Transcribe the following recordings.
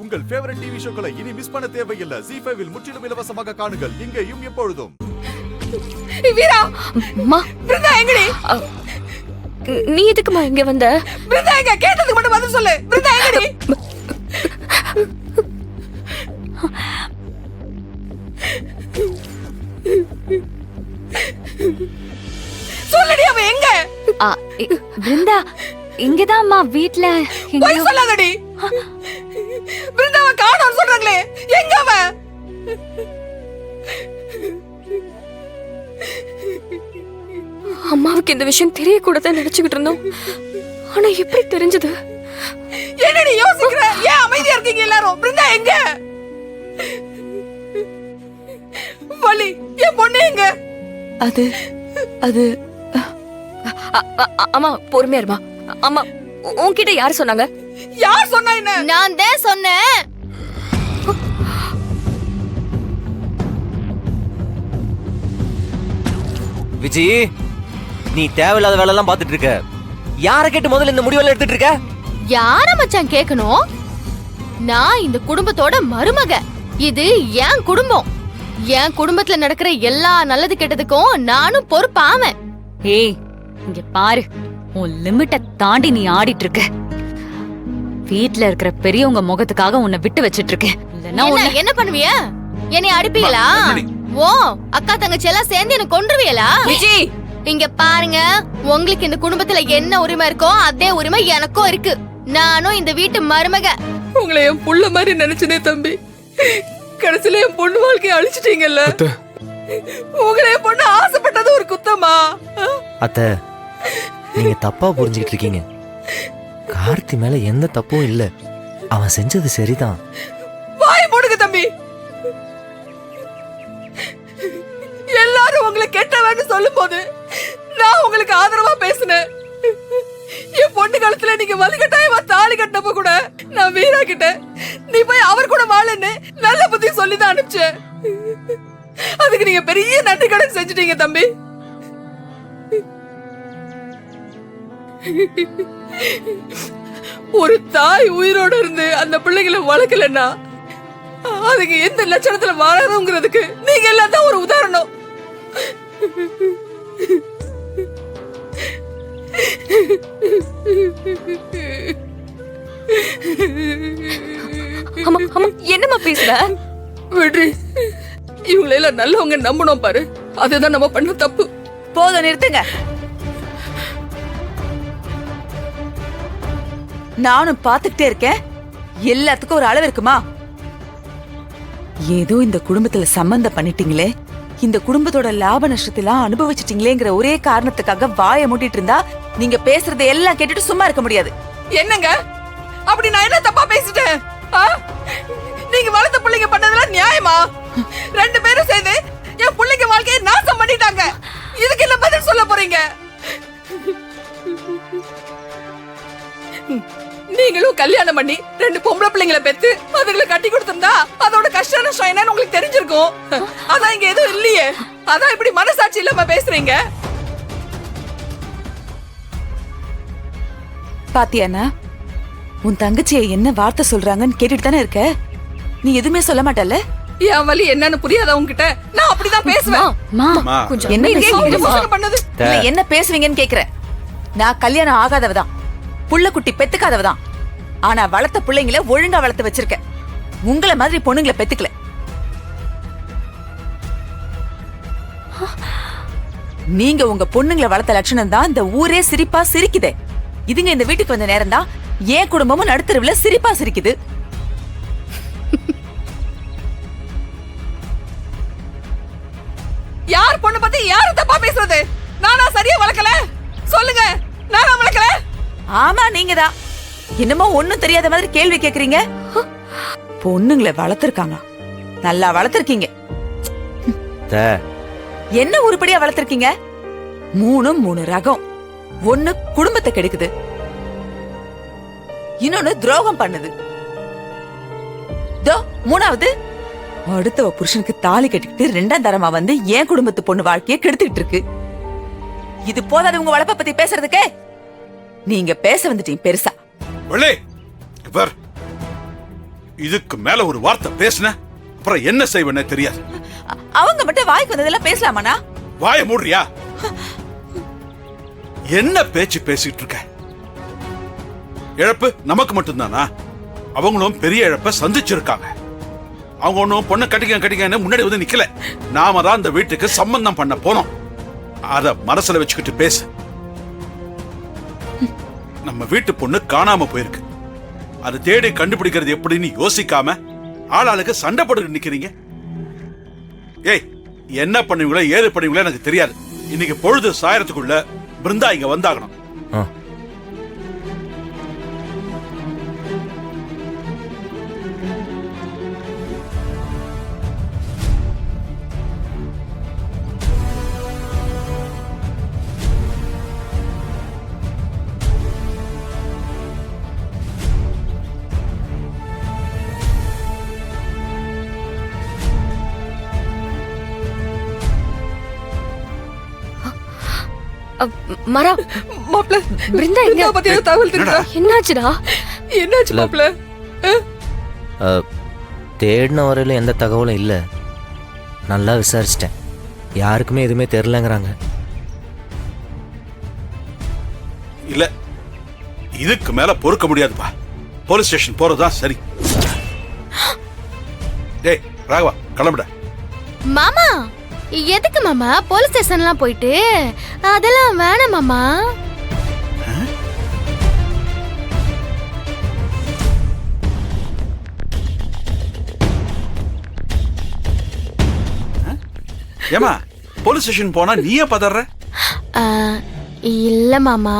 உங்கள் favourite TV ஷோக்களை இனி miss பண்ண தேவையில்லை. ZEE5 இல் முற்றிலும் இலவசமாக காணுங்கள். இங்கேயும் எப்பொழுதும். வீரா, அம்மா, பிருந்தா எங்கடி? நீ எதுக்குமா இங்க வந்த? பிருந்தா எங்க? கேட்டதுக்கு மட்டும் பதில் சொல்லு. பிருந்தா எங்கடி? சொல்லடி, அவ எங்க? பிருந்தா இங்கதான் அம்மா, வீட்ல. போய் சொல்லாதடி. பிருந்தாவை காணோம்னு சொல்றாங்களே, எங்க அவ? அம்மாவுக்கு இந்த விஷயம் தெரியக்கூடாதுன்னு நினைச்சுக்கிட்டு இருந்தோம். ஆனா எப்படி தெரிஞ்சது? என்னடி யோசிக்கிற? ஏன் அமைதியா இருக்கீங்க எல்லாரும்? பிருந்தா எங்க? வலி, என் பொண்ணு எங்க? அது அது அம்மா பொறுமையா இருமா. அம்மா, உன்கிட்ட யார் சொன்னாங்க? யார் சொன்னா என்ன? நான் தான் சொன்னேன். விஜி, நீ தேவையில்லாத வேலை எல்லாம் பாத்துட்டு இருக்க. யார கேட்டு முதல்ல இந்த முடிவெல்லாம் எடுத்துட்டு இருக்க? யார மச்சான் கேட்கணும்? நான் இந்த குடும்பத்தோட மருமக. இது என் குடும்பம். என் குடும்பத்துல நடக்கிற எல்லா நல்லது கெட்டதுக்கும் நானும் பொறுப்பாவேன். ஏய், இங்க பாரு, உன் லிமிட்டை தாண்டி நீ ஆடிட்டு இருக்க. வீட்ல இருக்கிற பெரியவங்க முகத்துக்காக உன்னை விட்டு வச்சிட்டு இருக்கேன். என்ன பண்ணுவிய? என்னை அடிப்பீங்களா? ஓ, அக்கா தங்கச்சி எல்லாம் சேர்ந்து என்ன கொன்றுவீங்களா? விஜி, இங்க பாருங்க, உங்களுக்கு இந்த குடும்பத்துல என்ன உரிமை இருக்கோ அதே உரிமை எனக்கும் இருக்கு. நானும் இந்த வீட்டு மருமக. உங்களை என் புள்ள மாதிரி நினைச்சனே தம்பி. கடைசியில என் பொண்ணு வாழ்க்கையை அழிச்சிட்டீங்கல்ல. உங்களை என் பொண்ணு ஆசைப்பட்டது ஒரு குத்தமா? அத்தை, நீங்க தப்பா புரிஞ்சுக்கிட்டு இருக்கீங்க. கார்த்தி மேல எந்த தப்பும் இல்ல. அவன் செஞ்சது சரிதான். வாய் மூடுங்க தம்பி. எல்லாரும் உங்களை கெட்டவன்னு சொல்லும் போது நான் உங்களுக்கு ஆதரவா பேசினேன். என் பொண்ணு காலத்துல நீங்க வலுக்கட்டாயமா தாலி கட்டப்ப கூட நான் வீரா கிட்ட நீ போய் அவர் கூட வாழுன்னு நல்ல புத்தி சொல்லிதான் அனுப்பிச்சேன். அதுக்கு நீங்க பெரிய நன்றி கடன் செஞ்சுட்டீங்க தம்பி. ஒரு தாய் உயிரோட இருந்து அந்த பிள்ளைகளை வளர்க்கலன்னா அதுக்கு எந்த லட்சணத்துல வாழறதுங்கிறதுக்கு நீங்க எல்லாம் தான் ஒரு உதாரணம். அம்மா, அம்மா, என்னம்மா பேசுற? விடுறி, இவங்களெல்லாம் நல்லவங்க நம்பணும் பாரு. அதுதான் நம்ம பண்ண தப்பு. போதும், நிறுத்துங்க. நானும் பாத்துக்கிட்டே இருக்கேன். எல்லாத்துக்கும் ஒரு அளவு இருக்குமா? ஏதோ இந்த குடும்பத்துல சம்பந்தம் பண்ணிட்டீங்களே, இந்த குடும்பத்தோட லாப நஷ்டத்தெல்லாம் அனுபவிச்சிட்டீங்களேங்கிற ஒரே காரணத்துக்காக வாயை மூட்டிட்டு இருந்தா நீங்க பேசுறதை எல்லாம் கேட்டுட்டு சும்மா இருக்க முடியாது. என்னங்க அப்படி நான் என்ன தப்பா பேசிட்டேன்? நீங்க வளர்த்த பிள்ளைங்க பண்ணதெல்லாம் நியாயமா? ரெண்டு பேரும் சேர்ந்து என் பிள்ளைங்க வாழ்க்கையை நாசம் பண்ணிட்டாங்க. இதுக்கு என்ன பதில் சொல்ல போறீங்க? நீங்களும் கல்யாணம் பண்ணி ரெண்டு பொம்பளை பிள்ளைங்களை பெத்து அதுகளை கட்டி கொடுத்திருந்தா அதோட கஷ்ட நஷ்டம் என்னன்னு உங்களுக்கு தெரிஞ்சிருக்கும். அதான் இங்க எதுவும் இல்லையே. அதான் இப்படி மனசாட்சி இல்லாம பேசுறீங்க. பாத்தியானா, உன் தங்கச்சியை என்ன வார்த்தை சொல்றாங்கன்னு கேட்டுட்டு தானே இருக்க. நீ எதுவுமே சொல்ல மாட்டல்ல. என் வலி என்னன்னு புரியாத உங்ககிட்ட நான் அப்படிதான் பேசுவேன். என்ன பேசுவீங்கன்னு கேக்குறேன். நான் கல்யாணம் ஆகாதவதான், புள்ள குட்டி பெத்துக்காதவதான். ஆனா வளர்த்த பிள்ளைங்களை ஒழுங்கா வளர்த்து வச்சிருக்க. உங்களை மாதிரி பொண்ணுங்களை பெத்துக்கல. நீங்க உங்க பொண்ணுங்களை வளர்த்த லட்சணம் தான் இந்த ஊரே சிரிப்பா சிரிக்குதே. இதுங்க இந்த வீட்டுக்கு வந்த நேரம் தான் ஏன் குடும்பமும் நடுத்தருவுல சிரிப்பா சிரிக்குது. யார் பொண்ணு பத்தி யாரு தப்பா பேசுறது? நானா சரியா வளர்க்கல? சொல்லுங்க, நானா வளர்க்கல? ஆமா, நீங்க தான். என்னமோ ஒண்ணும் தெரியாத மாதிரி கேள்வி கேக்குறீங்க. பொண்ணுங்களை வளர்த்திருக்காங்க, நல்லா வளர்த்திருக்கீங்க. என்ன உருப்படியா வளர்த்திருக்கீங்க? மூணு ரகம். ஒண்ணு குடும்பத்தை கெடுக்குது, இன்னொன்னு துரோகம் பண்ணுது. மூணாவது அடுத்தவ புருஷனுக்கு தாலி கட்டிக்கிட்டு ரெண்டாம் தரமா வந்து என் குடும்பத்து பொண்ணு வாழ்க்கையை கெடுத்துக்கிட்டு இருக்கு. இது போதாது உங்க வளர்ப்ப பத்தி பேசுறதுக்கு? நீங்க பேச வந்துட்டீங்க பெருசா. இதுக்கு மேல ஒரு வார்த்தை பேசுன அப்புறம் என்ன செய்வேன்னு தெரியாது. அவங்க மட்டும் வாய்க்கு வந்ததெல்லாம் பேசலாமாண்ணா? வாய மூடுறியா? என்ன பேச்சு பேசிட்டு இருக்க? இழப்பு நமக்கு மட்டும்தானா? அவங்களும் பெரிய இழப்ப சந்திச்சிருக்காங்க. அவங்க ஒன்னும் பொண்ணை கட்டிக்கன்னு முன்னாடி வந்து நிக்கல. நாம தான் இந்த வீட்டுக்கு சம்பந்தம் பண்ண போனோம். அத மனசுல வச்சுக்கிட்டு பேசு. நம்ம வீட்டு பொண்ணு காணாம போயிருக்கு. அதை தேடி கண்டுபிடிக்கிறது எப்படின்னு யோசிக்காம ஆளாளுக்கு சண்டை போட்டு நிக்கிறீங்க. ஏய், என்ன பண்ணுவீங்களோ ஏது பண்ணுவீங்களோ எனக்கு தெரியாது. இன்னைக்கு பொழுது சாயறதுக்குள்ள பிருந்தா இங்க வந்தாகணும். மரா, மாப்ள, பிருந்தா எங்க? பிருந்தா பத்தி ஏதோ தகவல் தெரியுதா? என்னாச்சுடா? என்னாச்சு மாப்ள? தேடின வரையில எந்த தகவலும் இல்லை. நல்லா விசாரிச்சிட்டேன். யாருக்குமே எதுவுமே தெரிலங்கிறாங்க. இல்ல, இதுக்கு மேல பொறுக்க முடியாதுப்பா. போலீஸ் ஸ்டேஷன் போறதுதான் சரி. டேய் ராகவா, கிளம்புட. மாமா, எதுக்கு மாமா போலீஸ் ஸ்டேஷன்லாம் போயிட்டு? அதெல்லாம் வேணாம் மாமா. ஏமா, போலீஸ் ஸ்டேஷன் போனா நீயே பதற? இல்ல மாமா,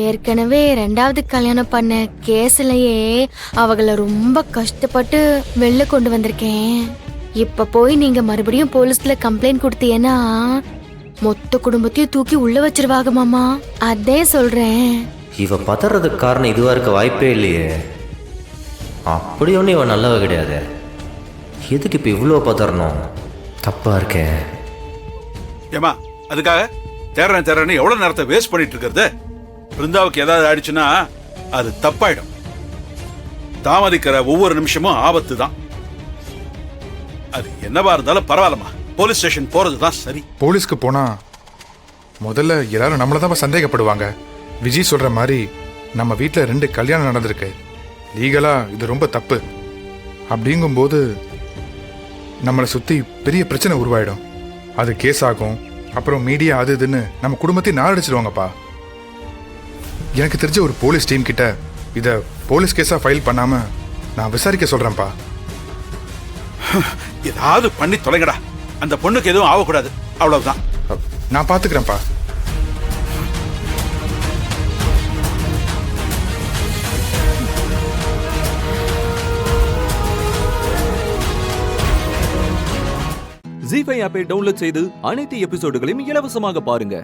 ஏற்கனவே 2வது கல்யாணம் பண்ண கேஸ்லயே அவங்கள ரொம்ப கஷ்டப்பட்டு வெளில கொண்டு வந்திருக்கேன். இப்ப போய் நீங்க மறுபடியும் போலீஸ்ல கம்ப்ளைண்ட் கொடுத்தீங்கன்னா மொத்த குடும்பத்தையும் தூக்கி உள்ள வச்சிருவாங்க மாமா. அதே சொல்றேன். இவ பதறதுக்கு காரணம் இதுவா இருக்க வாய்ப்பே இல்லையே. அப்படி ஒன்றும் இவன் நல்லவ கிடையாது. எதுக்கு இப்போ இவ்வளோ பதறணும்? தப்பா இருக்கே. ஏமா, அதுக்காக தேர்றேன்னு எவ்வளவு நேரத்தை வேஸ்ட் பண்ணிட்டு இருக்கிறது? பிருந்தாவுக்கு ஏதாவது ஆயிடுச்சுன்னா அது தப்பாயிடும். தாமதிக்கிற ஒவ்வொரு நிமிஷமும் ஆபத்து தான். அது என்னவா இருந்தாலும் பரவாயில்லமா, போலீஸ் ஸ்டேஷன் போறதுதான் சரி. போலீஸ்க்கு போனா முதல்ல எல்லாரும் நம்மள தான் சந்தேகப்படுவாங்க. விஜய் சொல்ற மாதிரி நம்ம வீட்டில் 2 கல்யாணம் நடந்திருக்கு. லீகலா இது ரொம்ப தப்பு. அப்படிங்கும்போது நம்மளை சுத்தி பெரிய பிரச்சனை உருவாயிடும். அது கேஸ் ஆகும். அப்புறம் மீடியா அது இதுன்னு நம்ம குடும்பத்தை நாளடிச்சிடுவாங்கப்பா. எனக்கு தெரிஞ்ச ஒரு போலீஸ் டீம் கிட்ட இதை போலீஸ் கேஸா ஃபைல் பண்ணாம நான் விசாரிக்க சொல்றேன்ப்பா. ஏதாவது பண்ணி தொலைங்கடா. அந்த பொண்ணுக்கு எதுவும் ஆகக்கூடாது, அவ்வளவுதான். நான் பாத்துக்கிறேன்ப்பா. ZEE5 ஆப்பை டவுன்லோட் செய்து அனைத்து எபிசோடுகளையும் இலவசமாக பாருங்க.